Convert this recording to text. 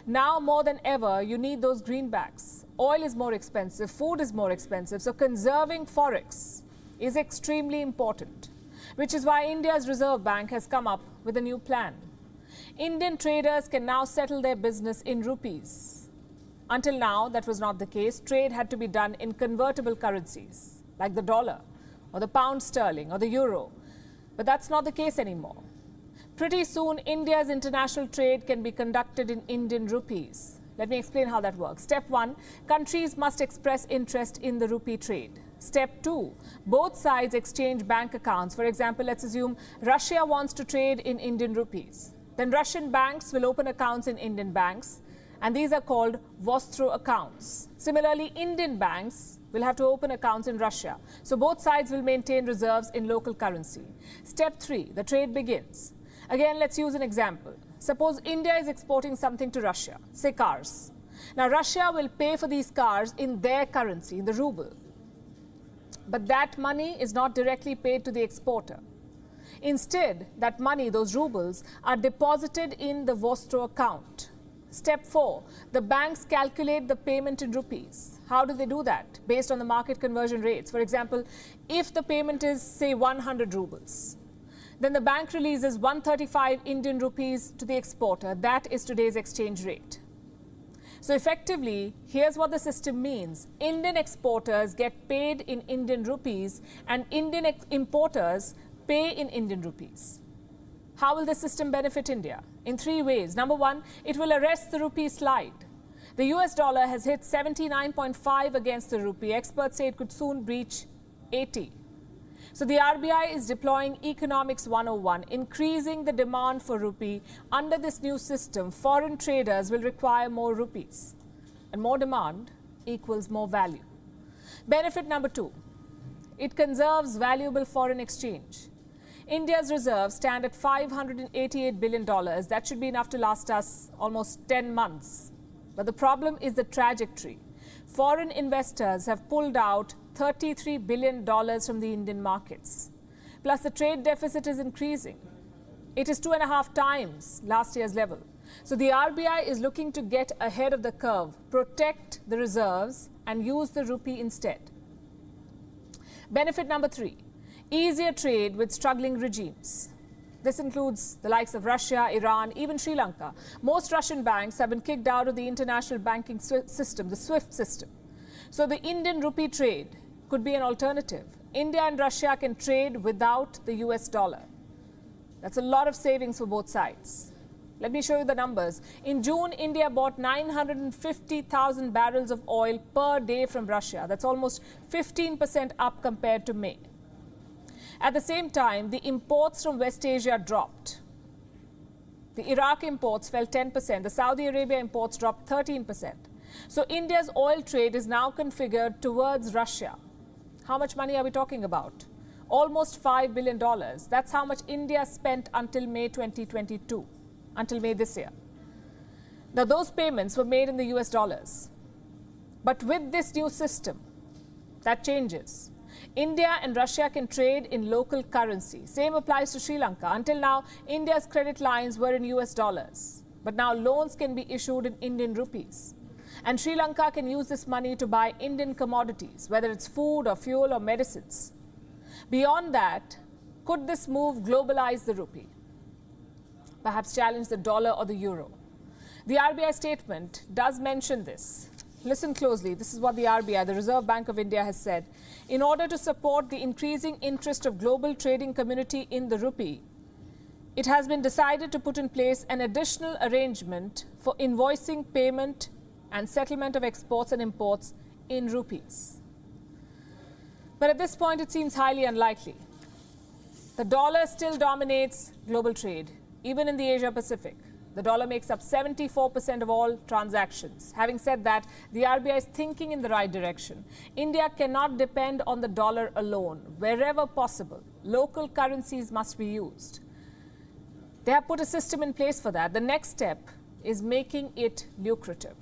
Now more than ever, you need those greenbacks. Oil is more expensive, food is more expensive, so conserving forex is extremely important, which is why India's Reserve Bank has come up with a new plan. Indian traders can now settle their business in rupees. Until now, that was not the case. Trade had to be done in convertible currencies, like the dollar, or the pound sterling, or the euro. But that's not the case anymore. Pretty soon, India's international trade can be conducted in Indian rupees. Let me explain how that works. Step 1, countries must express interest in the rupee trade. Step 2, both sides exchange bank accounts. For example, let's assume Russia wants to trade in Indian rupees. Then Russian banks will open accounts in Indian banks, and these are called Vostro accounts. Similarly, Indian banks will have to open accounts in Russia. So both sides will maintain reserves in local currency. Step 3, the trade begins. Again, let's use an example. Suppose India is exporting something to Russia, say cars. Now, Russia will pay for these cars in their currency, in the ruble. But that money is not directly paid to the exporter. Instead, that money, those rubles, are deposited in the Vostro account. Step 4, the banks calculate the payment in rupees. How do they do that? Based on the market conversion rates. For example, if the payment is, say, 100 rubles, then the bank releases 135 Indian rupees to the exporter. That is today's exchange rate. So effectively, here's what the system means. Indian exporters get paid in Indian rupees and Indian importers pay in Indian rupees. How will the system benefit India? In 3 ways. Number 1, it will arrest the rupee slide. The US dollar has hit 79.5 against the rupee. Experts say it could soon breach 80. So the RBI is deploying Economics 101, increasing the demand for rupee. Under this new system, foreign traders will require more rupees. And more demand equals more value. Benefit number 2, it conserves valuable foreign exchange. India's reserves stand at $588 billion. That should be enough to last us almost 10 months. But the problem is the trajectory. Foreign investors have pulled out $33 billion from the Indian markets. Plus, the trade deficit is increasing. It is 2.5 times last year's level. So the RBI is looking to get ahead of the curve, protect the reserves, and use the rupee instead. Benefit number 3, easier trade with struggling regimes. This includes the likes of Russia, Iran, even Sri Lanka. Most Russian banks have been kicked out of the international banking system, the SWIFT system. So the Indian rupee trade could be an alternative. India and Russia can trade without the US dollar. That's a lot of savings for both sides. Let me show you the numbers. In June, India bought 950,000 barrels of oil per day from Russia. That's almost 15% up compared to May. At the same time, the imports from West Asia dropped. The Iraq imports fell 10%. The Saudi Arabia imports dropped 13%. So India's oil trade is now configured towards Russia. How much money are we talking about? Almost $5 billion. That's how much India spent until May 2022, until May this year. Now, those payments were made in the US dollars. But with this new system, that changes. India and Russia can trade in local currency. Same applies to Sri Lanka. Until now, India's credit lines were in US dollars. But now loans can be issued in Indian rupees. And Sri Lanka can use this money to buy Indian commodities, whether it's food or fuel or medicines. Beyond that, could this move globalize the rupee? Perhaps challenge the dollar or the euro? The RBI statement does mention this. Listen closely. This is what the RBI, the Reserve Bank of India, has said. In order to support the increasing interest of global trading community in the rupee, it has been decided to put in place an additional arrangement for invoicing, payment, and settlement of exports and imports in rupees. But at this point, it seems highly unlikely. The dollar still dominates global trade, even in the Asia Pacific. The dollar makes up 74% of all transactions. Having said that, the RBI is thinking in the right direction. India cannot depend on the dollar alone. Wherever possible, local currencies must be used. They have put a system in place for that. The next step is making it lucrative.